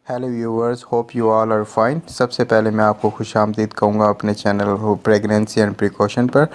Hello viewers, hope you all are fine. सबसे पहले मैं आपको खुशामदीद कहूँगा अपने चैनल हो प्रेगनेंसी एंड प्रिकॉशन पर,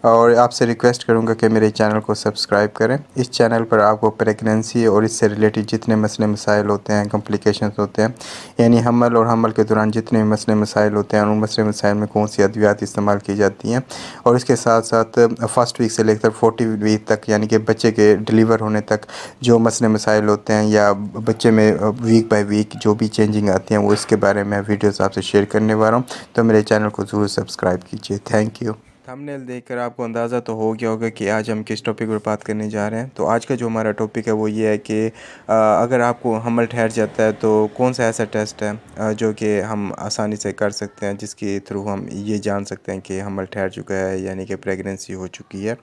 और आपसे रिक्वेस्ट करूँगा कि मेरे चैनल को सब्सक्राइब करें। इस चैनल पर आपको प्रेगनेंसी और इससे रिलेटेड जितने मसले मसाइल होते हैं, कॉम्प्लिकेशंस होते हैं, यानी हमल और हमल के दौरान जितने भी मसले मसाइल होते हैं, उन मसले मसाइल में कौन सी अद्वियात इस्तेमाल की जाती हैं, और इसके साथ साथ फर्स्ट वीक से लेकर 40 वीक तक, यानी कि बच्चे के डिलीवर होने तक जो मसले मसाइल होते हैं, या बच्चे में वीक बाय वीक जो भी चेंजिंग आती हैं, वो इसके बारे में वीडियोस आपसे शेयर करने वाला हूँ। तो मेरे चैनल को ज़रूर सब्सक्राइब कीजिए। Thank you. थंबनेल देखकर आपको अंदाज़ा तो हो गया होगा कि आज हम किस टॉपिक पर बात करने जा रहे हैं। तो आज का जो हमारा टॉपिक है वो ये है कि अगर आपको हमल ठहर जाता है तो कौन सा ऐसा टेस्ट है जो कि हम आसानी से कर सकते हैं, जिसके थ्रू हम ये जान सकते हैं कि हमल ठहर चुका है, यानी कि प्रेगनेंसी हो चुकी है।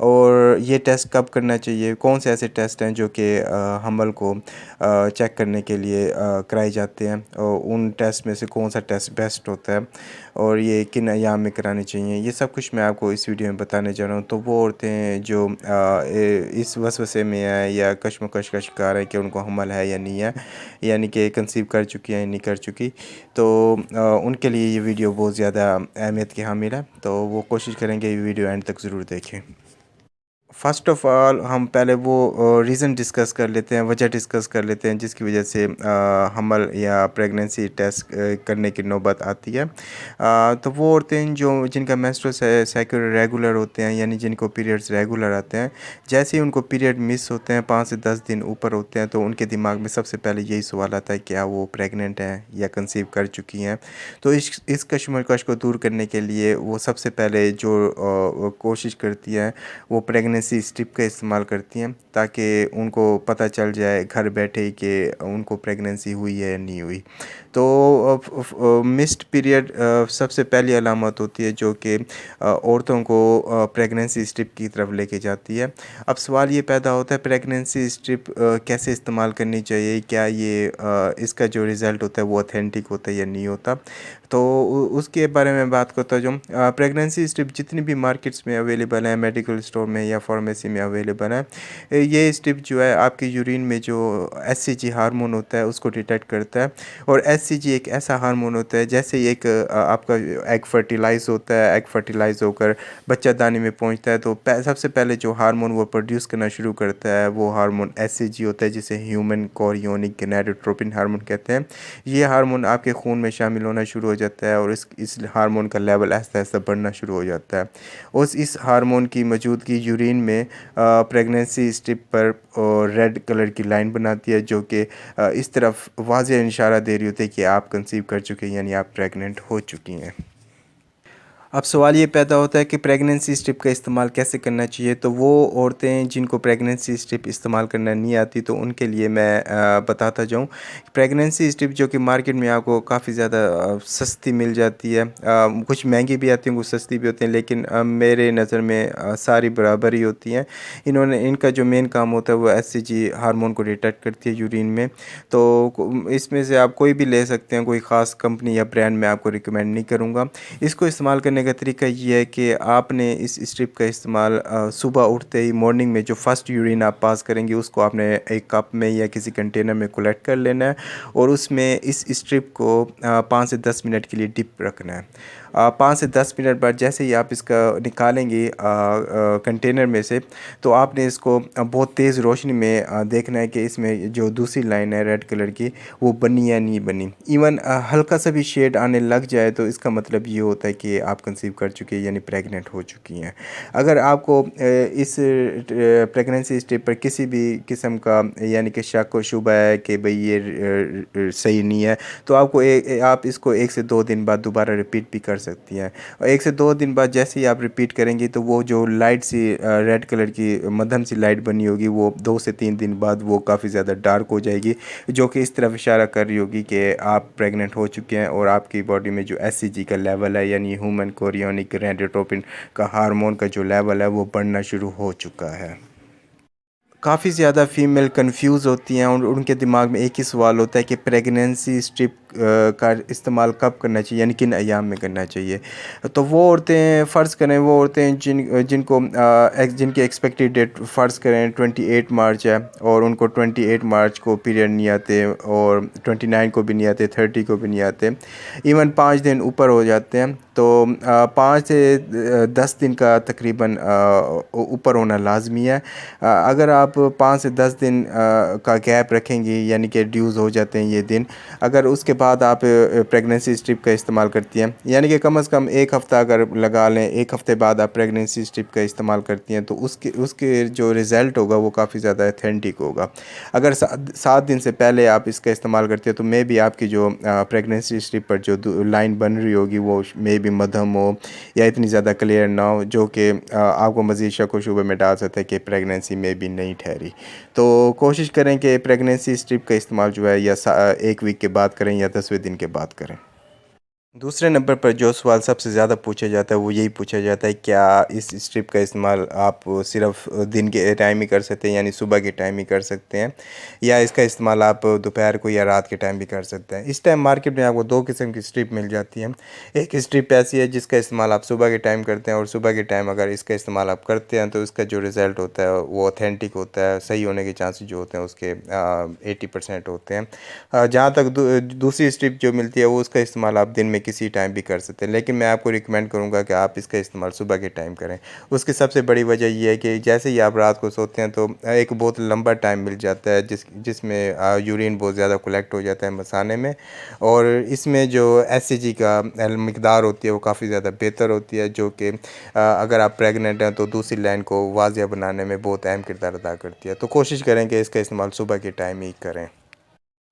और ये टेस्ट कब करना चाहिए, कौन से ऐसे टेस्ट हैं जो कि हमल को चेक करने के लिए कराए जाते हैं, और उन टेस्ट में से कौन सा टेस्ट बेस्ट होता है, और ये किन अयाम में कराने चाहिए, ये सब कुछ मैं आपको इस वीडियो में बताने जा रहा हूँ। तो वो औरतें जो इस वसवसे में है या कश्मकश का शिकार है कि उनको हमल है या नहीं है, यानी कि कंसीव कर चुकी है या नहीं कर चुकी, तो उनके लिए ये वीडियो बहुत ज़्यादा अहमियत की हामिल है। तो वो कोशिश करेंगे ये वीडियो एंड तक ज़रूर देखें। फ़र्स्ट ऑफ़ ऑल हम पहले वो रीज़न डिस्कस कर लेते हैं, वजह डिस्कस कर लेते हैं जिसकी वजह से हमल या प्रेगनेंसी टेस्ट करने की नौबत आती है। तो वो औरतें जो जिनका मेंस्ट्रुअल साइकिल रेगुलर होते हैं, यानी जिनको पीरियड्स रेगुलर आते हैं, जैसे ही उनको पीरियड मिस होते हैं, 5 से 10 दिन ऊपर होते हैं, तो उनके दिमाग में सबसे पहले यही सवाल आता है कि क्या वो प्रेग्नेंट हैं या कंसीव कर चुकी हैं। तो इस कशमकश को दूर करने के लिए वो सबसे पहले जो कोशिश करती हैं, वो प्रेगनेंसी स्ट्रिप का इस्तेमाल करती हैं, ताकि उनको पता चल जाए घर बैठे ही कि उनको प्रेगनेंसी हुई है या नहीं हुई। तो मिस्ड पीरियड सबसे पहली अलामत होती है जो कि औरतों को प्रेगनेंसी स्ट्रिप की तरफ लेके जाती है। अब सवाल ये पैदा होता है, प्रेगनेंसी स्ट्रिप कैसे इस्तेमाल करनी चाहिए, क्या ये इसका जो रिज़ल्ट होता है वो ऑथेंटिक होता है या नहीं होता। तो उसके बारे में बात करता हूँ। प्रेगनेंसी स्ट्रिप जितनी भी मार्केट्स में अवेलेबल है, मेडिकल स्टोर में या फार्मेसी में अवेलेबल है, ये स्ट्रिप जो है आपकी यूरिन में जो एचसीजी हार्मोन होता है उसको डिटेक्ट करता है। और एचसीजी एक ऐसा हार्मोन होता है, जैसे ही एक आपका एग फर्टिलाइज होता है, एग फर्टिलाइज होकर बच्चादानी में पहुंचता है, तो सबसे पहले जो हार्मोन वो प्रोड्यूस करना शुरू करता है वो हार्मोन एचसीजी होता है, जिसे ह्यूमन कोरियोनिक गोनाडोट्रोपिन हार्मोन कहते हैं। ये हार्मोन आपके खून में शामिल होना शुरू हो जाता है, और इस हार्मोन का लेवल आहिस्ता आहिस्ता बढ़ना शुरू हो जाता है। उस इस हार्मोन की मौजूदगी यूरिन में प्रेगनेंसी स्ट्रिप पर रेड कलर की लाइन बनाती है, जो कि इस तरफ वाज़ेह इशारा दे रही होती है कि आप कंसीव कर चुके हैं, यानी आप प्रेग्नेंट हो चुकी हैं। अब सवाल ये पैदा होता है कि प्रेगनेंसी स्ट्रिप का इस्तेमाल कैसे करना चाहिए। तो वो औरतें जिनको प्रेगनेंसी स्ट्रिप इस्तेमाल करना नहीं आती, तो उनके लिए मैं बताता जाऊँ। प्रेगनेंसी स्ट्रिप जो कि मार्केट में आपको काफ़ी ज़्यादा सस्ती मिल जाती है, कुछ महंगी भी आती हैं, कुछ सस्ती भी होती हैं, लेकिन मेरे नज़र में सारी बराबर ही होती हैं। इनका जो मेन काम होता है वो एचसीजी हार्मोन को डिटेक्ट करती है यूरिन में। तो इसमें से आप कोई भी ले सकते हैं, कोई ख़ास कंपनी या ब्रांड मैं आपको रिकमेंड नहीं करूँगा। इसको इस्तेमाल करने का तरीका ये है कि आपने इस स्ट्रिप का इस्तेमाल सुबह उठते ही मॉर्निंग में जो फर्स्ट यूरिन आप पास करेंगे उसको आपने एक कप में या किसी कंटेनर में कलेक्ट कर लेना है, और उसमें इस स्ट्रिप को 5 से 10 मिनट के लिए डिप रखना है। 5 से 10 मिनट बाद जैसे ही आप इसका निकालेंगे कंटेनर में से, तो आपने इसको बहुत तेज़ रोशनी में देखना है कि इसमें जो दूसरी लाइन है रेड कलर की वो बनी या नहीं बनी। इवन हल्का सा भी शेड आने लग जाए तो इसका मतलब ये होता है कि आप कंसीव कर चुकी हैं, यानी प्रेग्नेंट हो चुकी हैं। अगर आपको इस प्रेगनेंसी स्टेज पर किसी भी किस्म का यानी कि शक व शुबा है कि भाई ये सही नहीं है, तो आप इसको 1 से 2 दिन बाद दोबारा रिपीट भी कर सकती हैं। और 1 से 2 दिन बाद जैसे ही आप रिपीट करेंगी, तो वो जो लाइट सी रेड कलर की मध्यम सी लाइट बनी होगी, वो 2 से 3 दिन बाद वो काफ़ी ज़्यादा डार्क हो जाएगी, जो कि इस तरफ इशारा कर रही होगी कि आप प्रेग्नेंट हो चुके हैं, और आपकी बॉडी में जो एचसीजी का लेवल है, यानी ह्यूमन कोरियोनिक गोनाडोट्रोपिन का हार्मोन का जो लेवल है वो बढ़ना शुरू हो चुका है। काफ़ी ज़्यादा फ़ीमेल कंफ्यूज होती हैं, और उनके दिमाग में एक ही सवाल होता है कि प्रेगनेंसी स्ट्रिप का इस्तेमाल कब करना चाहिए, यानी किन अयाम में करना चाहिए। तो वो औरतें फ़र्ज़ करें, वो औरतें जिनकी एक्सपेक्टेड डेट फ़र्ज़ करें 28 मार्च है और उनको 28 मार्च को पीरियड नहीं आते और 29 को भी नहीं आते, 30 को भी नहीं आते, इवन 5 दिन ऊपर हो जाते हैं, तो 5 से 10 दिन का तकरीबन ऊपर होना लाजमी है। अगर आप 5 से 10 दिन का गैप रखेंगी, यानी कि ड्यूज़ हो जाते हैं ये दिन, अगर उसके बाद आप प्रेगनेंसी स्ट्रिप का इस्तेमाल करती हैं, यानी कि कम से कम 1 हफ़्ता अगर लगा लें, 1 हफ़्ते बाद आप प्रेगनेंसी स्ट्रिप का इस्तेमाल करती हैं, तो उसके जो रिज़ल्ट होगा वो काफ़ी ज़्यादा ऑथेंटिक होगा। अगर 7 दिन से पहले आप इसका इस्तेमाल करती हैं, तो मे बी आपकी जो प्रेगनेंसी स्ट्रिप पर जो लाइन बन रही होगी वो मे बी मध्यम हो या इतनी ज़्यादा क्लियर ना हो, जो कि आपको मज़ीद शक व शुबे में डाल सकता है कि प्रेगनेंसी में भी नहीं ठहरी। तो कोशिश करें कि प्रेगनेंसी स्ट्रिप का इस्तेमाल जो है या 1 वीक के बाद करें या 10वें दिन के बाद करें। दूसरे नंबर पर जो सवाल सबसे ज़्यादा पूछा जाता है वो यही पूछा जाता है, क्या इस स्ट्रिप का इस्तेमाल आप सिर्फ दिन के टाइम ही कर सकते हैं, यानी सुबह के टाइम ही कर सकते हैं, या इसका इस्तेमाल आप दोपहर को या रात के टाइम भी कर सकते हैं। इस टाइम मार्केट में आपको 2 किस्म की स्ट्रिप मिल जाती है। एक स्ट्रिप ऐसी है जिसका इस्तेमाल आप सुबह के टाइम करते हैं, और सुबह के टाइम अगर इसका इस्तेमाल आप करते हैं तो इसका जो रिज़ल्ट होता है वो ऑथेंटिक होता है, सही होने के चांसेस जो होते हैं उसके 80% होते हैं। जहाँ तक दूसरी स्ट्रिप जो मिलती है वो उसका इस्तेमाल आप दिन में किसी टाइम भी कर सकते हैं, लेकिन मैं आपको रिकमेंड करूँगा कि आप इसका इस्तेमाल सुबह के टाइम करें। उसकी सबसे बड़ी वजह ये है कि जैसे ही आप रात को सोते हैं तो एक बहुत लंबा टाइम मिल जाता है जिसमें यूरिन बहुत ज़्यादा कलेक्ट हो जाता है मसाने में, और इसमें जो एससीजी का मकदार होती है वो काफ़ी ज़्यादा बेहतर होती है, जो कि अगर आप प्रेग्नेंट हैं तो दूसरी लाइन को वाज़िया बनाने में बहुत अहम किरदार अदा करती है। तो कोशिश करें कि इसका इस्तेमाल सुबह के टाइम ही करें।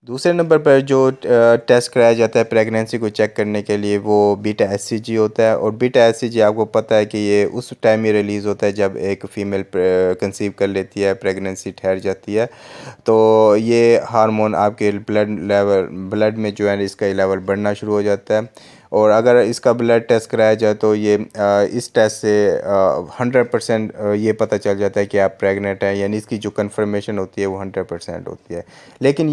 दूसरे नंबर पर जो टेस्ट कराया जाता है प्रेगनेंसी को चेक करने के लिए वो बीटा एससीजी होता है, और बीटा एससीजी आपको पता है कि ये उस टाइम ही रिलीज़ होता है जब एक फ़ीमेल कंसीव कर लेती है, प्रेगनेंसी ठहर जाती है। तो ये हार्मोन आपके ब्लड में जो है इसका लेवल बढ़ना शुरू हो जाता है, और अगर इसका ब्लड टेस्ट कराया जाए तो ये इस टेस्ट से 100% ये पता चल जाता है कि आप प्रेग्नेंट हैं, यानी इसकी जो कंफर्मेशन होती है वो 100% होती है। लेकिन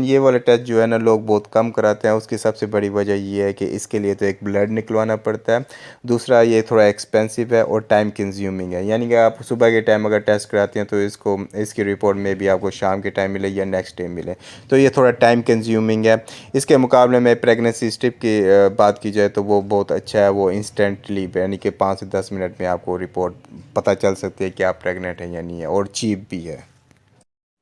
ये वाला टेस्ट जो है ना लोग बहुत कम कराते हैं। उसकी सबसे बड़ी वजह ये है कि इसके लिए तो एक ब्लड निकलवाना पड़ता है, दूसरा ये थोड़ा एक्सपेंसिव है और टाइम कंज्यूमिंग है, यानी कि आप सुबह के टाइम अगर टेस्ट कराते हैं तो इसकी रिपोर्ट में भी आपको शाम के टाइम मिले या नेक्स्ट डे मिले, तो ये थोड़ा टाइम कंज्यूमिंग है। इसके मुकाबले में प्रेगनेंसी स्ट्रिप की बात की जाए तो वो बहुत अच्छा है, वो इंस्टेंटली यानी कि 5 से 10 मिनट में आपको रिपोर्ट पता चल सकती है कि आप प्रेग्नेंट हैं या नहीं है, और चीप भी है।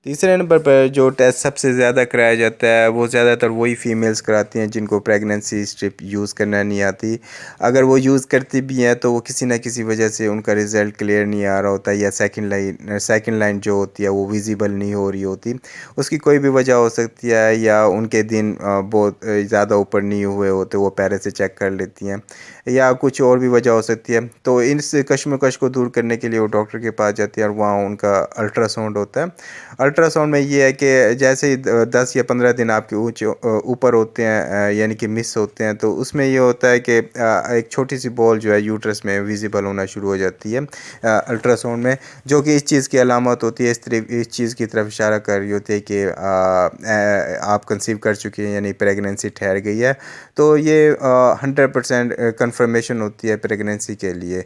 तीसरे नंबर पर जो टेस्ट सबसे ज़्यादा कराया जाता है वो ज़्यादातर वही फ़ीमेल्स कराती हैं जिनको प्रेगनेंसी स्ट्रिप यूज़ करना नहीं आती। अगर वो यूज़ करती भी हैं तो वो किसी न किसी वजह से उनका रिज़ल्ट क्लियर नहीं आ रहा होता, या सेकंड लाइन जो होती है वो विजिबल नहीं हो रही होती। उसकी कोई भी वजह हो सकती है, या उनके दिन बहुत ज़्यादा ऊपर नहीं हुए होते, वो पहले से चेक कर लेती हैं, या कुछ और भी वजह हो सकती है। तो इस कशमकश को दूर करने के लिए वो डॉक्टर के पास जाती है, और वहाँ उनका अल्ट्रासाउंड होता है। अल्ट्रासाउंड में ये है कि जैसे ही 10 या 15 दिन आपके ऊपर होते हैं, यानी कि मिस होते हैं, तो उसमें ये होता है कि एक छोटी सी बॉल जो है यूट्रस में विजिबल होना शुरू हो जाती है अल्ट्रासाउंड में, जो कि इस चीज़ की अलामत होती है, इस चीज़ की तरफ इशारा कर रही होती है कि आप कंसीव कर चुकी हैं, यानी प्रेगनेंसी ठहर गई है। तो ये 100% कंफर्मेशन होती है प्रेगनेंसी के लिए।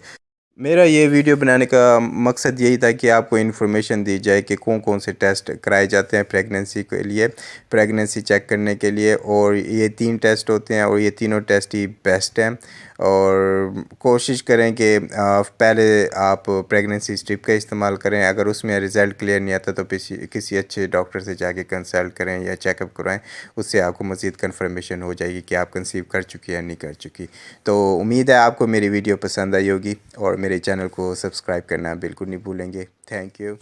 मेरा ये वीडियो बनाने का मकसद यही था कि आपको इन्फॉर्मेशन दी जाए कि कौन कौन से टेस्ट कराए जाते हैं प्रेगनेंसी के लिए, प्रेगनेंसी चेक करने के लिए, और ये 3 टेस्ट होते हैं और ये तीनों टेस्ट ही बेस्ट हैं। और कोशिश करें कि पहले आप प्रेगनेंसी स्ट्रिप का इस्तेमाल करें, अगर उसमें रिज़ल्ट क्लियर नहीं आता तो किसी अच्छे डॉक्टर से जाके कंसल्ट करें या चेकअप करवाएं, उससे आपको मज़ीद कन्फर्मेशन हो जाएगी कि आप कंसीव कर चुकी या नहीं कर चुकी। तो उम्मीद है आपको मेरी वीडियो पसंद आई होगी, और मेरे चैनल को सब्सक्राइब करना बिल्कुल नहीं भूलेंगे। Thank you.